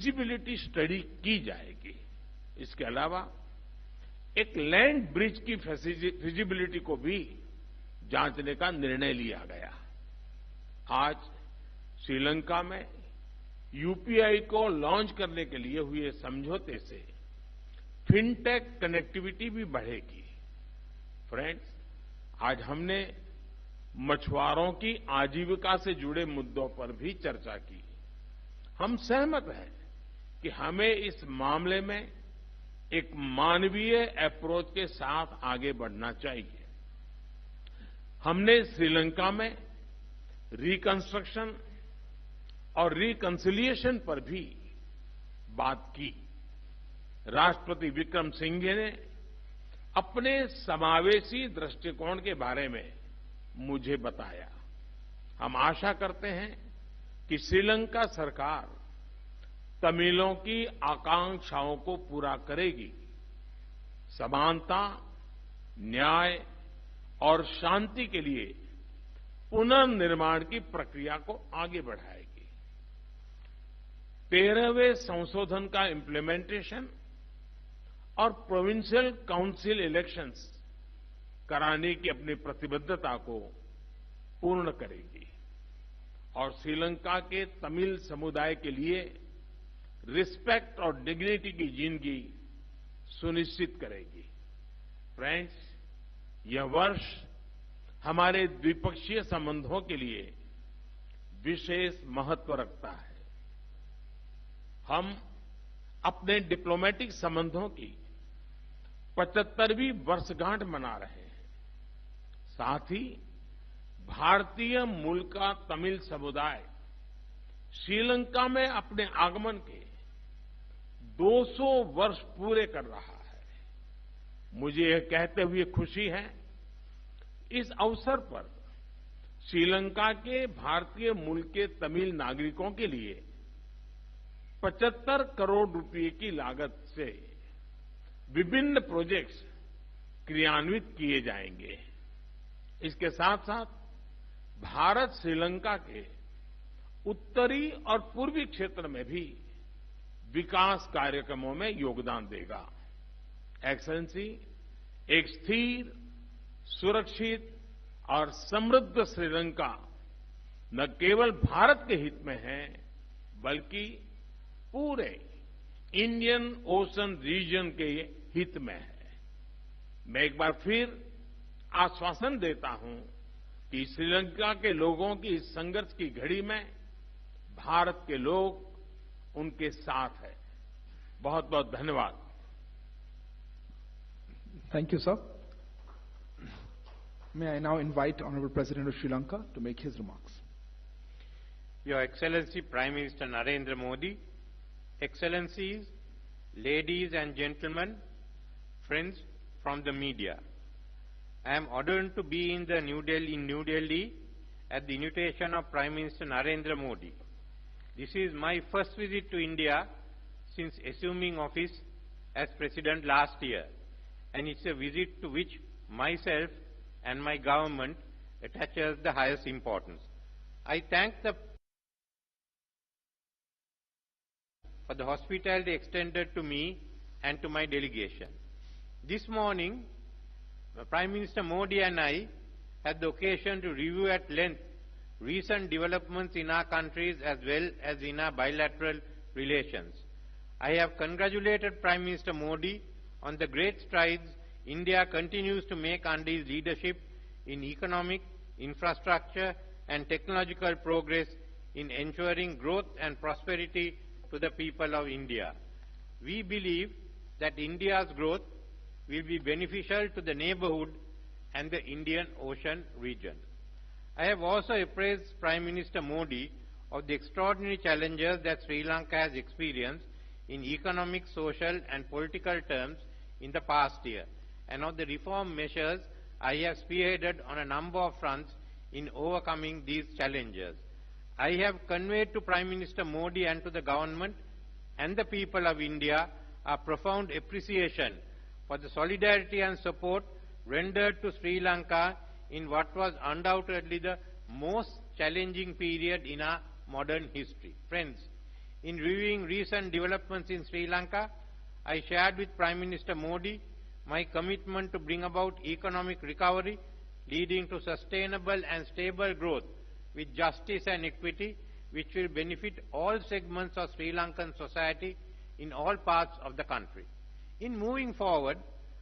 Feasibility study की जाएगी। इसके अलावा एक लैंड ब्रिज की फिजिबिलिटी को भी जांचने का निर्णय लिया गया। आज श्रीलंका में यूपीआई को लॉन्च करने के लिए हुए समझौते से फिनटेक कनेक्टिविटी भी बढ़ेगी। फ्रेंड्स, आज हमने मछुआरों की आजीविका से जुड़े मुद्दों पर भी चर्चा की। हम सहमत हैं कि हमें इस मामले में एक मानवीय अप्रोच के साथ आगे बढ़ना चाहिए। हमने श्रीलंका में रिकंस्ट्रक्शन और रिकंसिलिएशन पर भी बात की। राष्ट्रपति विक्रम सिंघे ने अपने समावेशी दृष्टिकोण के बारे में मुझे बताया। हम आशा करते हैं कि श्रीलंका सरकार तमिलों की आकांक्षाओं को पूरा करेगी, समानता, न्याय और शांति के लिए पुनर्निर्माण की प्रक्रिया को आगे बढ़ाएगी। 13वें संशोधन का इम्प्लीमेंटेशन और प्रोविंशियल काउंसिल इलेक्शंस कराने की अपनी प्रतिबद्धता को पूर्ण करेगी और श्रीलंका के तमिल समुदाय के लिए रिस्पेक्ट और डिग्निटी की जिंदगी सुनिश्चित करेगी। फ्रेंड्स, यह वर्ष हमारे द्विपक्षीय संबंधों के लिए विशेष महत्व रखता है। हम अपने डिप्लोमेटिक संबंधों की 75वीं वर्षगांठ मना रहे हैं। साथ ही भारतीय मूल का तमिल समुदाय श्रीलंका में अपने आगमन के 200 वर्ष पूरे कर रहा है। मुझे यह कहते हुए खुशी है, इस अवसर पर श्रीलंका के भारतीय मूल के तमिल नागरिकों के लिए 75 करोड़ रुपए की लागत से विभिन्न प्रोजेक्ट्स क्रियान्वित किए जाएंगे। इसके साथ साथ भारत श्रीलंका के उत्तरी और पूर्वी क्षेत्र में भी विकास कार्यक्रमों में योगदान देगा। एक्सेलेंसी, एक स्थिर, सुरक्षित और समृद्ध श्रीलंका न केवल भारत के हित में है, बल्कि पूरे इंडियन ओशन रीजन के हित में है। मैं एक बार फिर आश्वासन देता हूं कि श्रीलंका के लोगों की इस संघर्ष की घड़ी में भारत के लोग उनके साथ हैं। बहुत बहुत धन्यवाद। Thank you, sir. May I now invite Honorable President of Sri Lanka to make his remarks. Your Excellency Prime Minister Narendra Modi, Excellencies, ladies and gentlemen, friends from the media. I am honored to be in New Delhi at the invitation of Prime Minister Narendra Modi. This is my first visit to India since assuming office as President last year, and it's a visit to which myself and my government attaches the highest importance. I thank for the hospitality extended to me and to my delegation. This morning, Prime Minister Modi and I had the occasion to review at length recent developments in our countries as well as in our bilateral relations. I have congratulated Prime Minister Modi on the great strides India continues to make under his leadership in economic, infrastructure and technological progress in ensuring growth and prosperity to the people of India. We believe that India's growth will be beneficial to the neighborhood and the Indian Ocean region. I have also appraised Prime Minister Modi of the extraordinary challenges that Sri Lanka has experienced in economic, social and political terms in the past year, and of the reform measures I have spearheaded on a number of fronts in overcoming these challenges. I have conveyed to Prime Minister Modi and to the government and the people of India a profound appreciation for the solidarity and support rendered to Sri Lanka in what was undoubtedly the most challenging period in our modern history. Friends, In reviewing recent developments in Sri Lanka, I shared with Prime Minister Modi my commitment to bring about economic recovery leading to sustainable and stable growth with justice and equity, which will benefit all segments of Sri Lankan society in all parts of the country. In moving forward,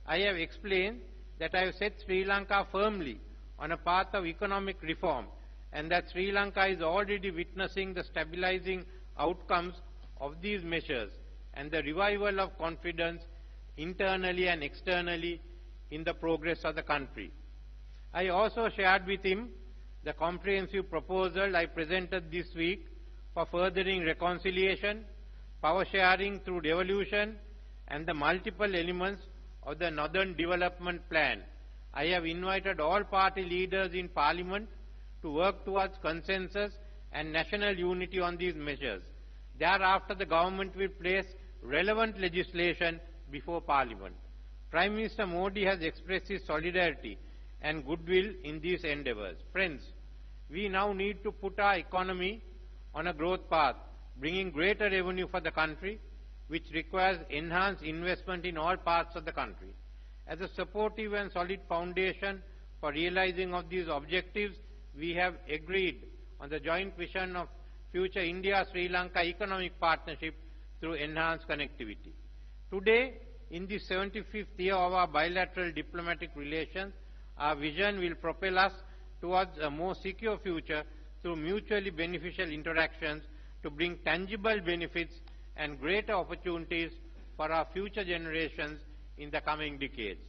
I have explained that I have set Sri Lanka firmly on a path of economic reform and that Sri Lanka is already witnessing the stabilizing outcomes of these measures and the revival of confidence internally and externally in the progress of the country. I also shared with him the comprehensive proposal I presented this week for furthering reconciliation, power sharing through devolution, and the multiple elements of the Northern Development Plan. I have invited all party leaders in Parliament to work towards consensus and national unity on these measures. Thereafter, the government will place relevant legislation before Parliament. Prime Minister Modi has expressed his solidarity and goodwill in these endeavours. Friends, we now need to put our economy on a growth path, bringing greater revenue for the country, which requires enhanced investment in all parts of the country. As a supportive and solid foundation for realizing of these objectives, we have agreed on the joint vision of future India-Sri Lanka economic partnership through enhanced connectivity. Today, in the 75th year of our bilateral diplomatic relations, our vision will propel us towards a more secure future through mutually beneficial interactions to bring tangible benefits and greater opportunities for our future generations in the coming decades.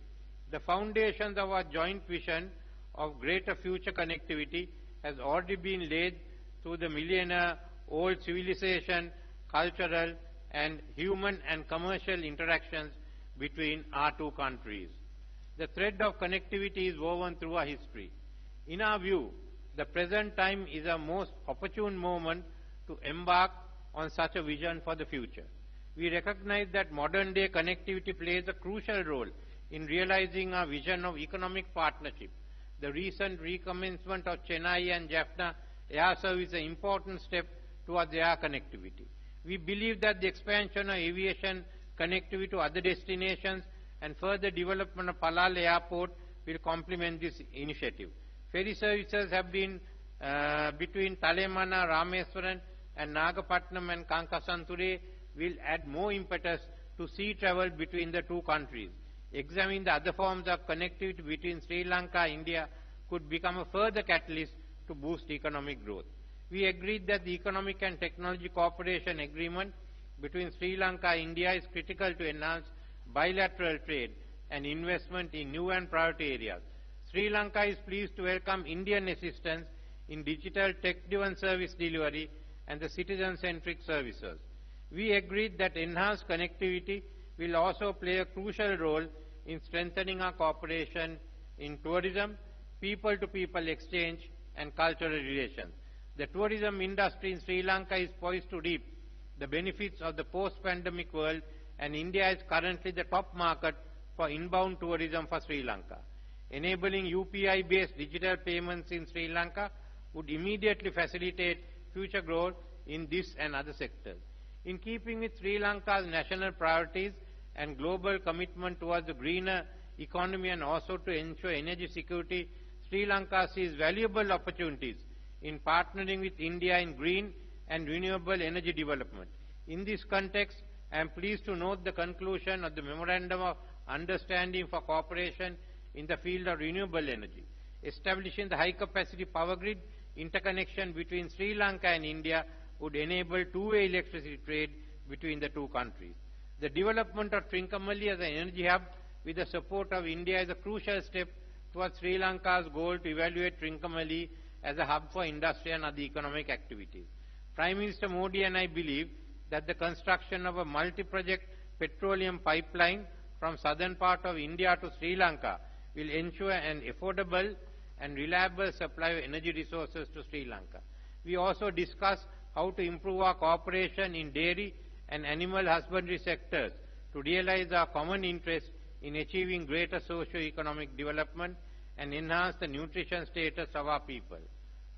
The foundations of our joint vision of greater future connectivity has already been laid through the millennia-old civilization, cultural, and human and commercial interactions between our two countries. The thread of connectivity is woven through our history. In our view, the present time is a most opportune moment to embark on such a vision for the future. We recognize that modern-day connectivity plays a crucial role in realizing our vision of economic partnership. The recent recommencement of Chennai and Jaffna air service is an important step towards air connectivity. We believe that the expansion of aviation connectivity to other destinations and further development of Palal Airport will complement this initiative. Ferry services have been between Thalaimurai, Rameswaram, and Nagapattinam and Kankasanture will add more impetus to sea travel between the two countries. Examining the other forms of connectivity between Sri Lanka and India could become a further catalyst to boost economic growth. We agreed that the Economic and Technology Cooperation Agreement between Sri Lanka and India is critical to enhance bilateral trade and investment in new and priority areas. Sri Lanka is pleased to welcome Indian assistance in digital tech-driven service delivery and the citizen-centric services. We agreed that enhanced connectivity will also play a crucial role in strengthening our cooperation in tourism, people-to-people exchange, and cultural relations. The tourism industry in Sri Lanka is poised to reap the benefits of the post-pandemic world, and India is currently the top market for inbound tourism for Sri Lanka. Enabling UPI-based digital payments in Sri Lanka would immediately facilitate future growth in this and other sectors. In keeping with Sri Lanka's national priorities and global commitment towards a greener economy and also to ensure energy security, Sri Lanka sees valuable opportunities in partnering with India in green and renewable energy development. In this context, I am pleased to note the conclusion of the Memorandum of Understanding for Cooperation in the field of renewable energy. Establishing the high-capacity power grid interconnection between Sri Lanka and India would enable two-way electricity trade between the two countries. The development of Trincomalee as an energy hub with the support of India is a crucial step towards Sri Lanka's goal to evaluate Trincomalee as a hub for industry and other economic activities. Prime Minister Modi and I believe that the construction of a multi-project petroleum pipeline from southern part of India to Sri Lanka will ensure an affordable and reliable supply of energy resources to Sri Lanka. We also discussed how to improve our cooperation in dairy and animal husbandry sectors to realize our common interest in achieving greater socio-economic development and enhance the nutrition status of our people.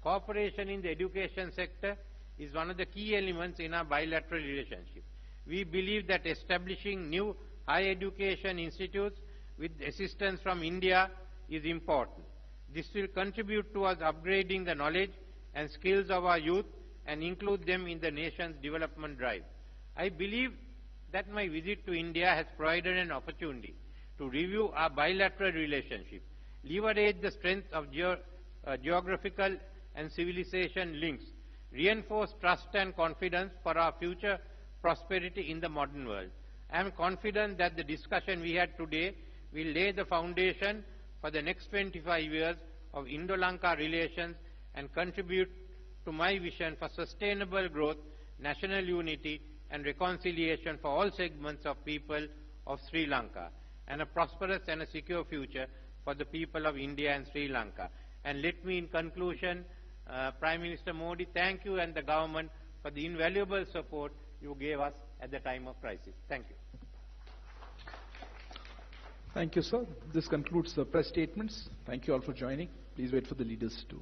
Cooperation in the education sector is one of the key elements in our bilateral relationship. We believe that establishing new higher education institutes with assistance from India is important. This will contribute towards upgrading the knowledge and skills of our youth and include them in the nation's development drive. I believe that my visit to India has provided an opportunity to review our bilateral relationship, leverage the strength of geographical and civilization links, reinforce trust and confidence for our future prosperity in the modern world. I am confident that the discussion we had today will lay the foundation for the next 25 years of Indo-Lanka relations and contribute to my vision for sustainable growth, national unity and reconciliation for all segments of people of Sri Lanka, and a prosperous and a secure future for the people of India and Sri Lanka. And let me, in conclusion, Prime Minister Modi, thank you and the government for the invaluable support you gave us at the time of crisis. Thank you. Thank you, sir. This concludes the press statements. Thank you all for joining. Please wait for the leaders to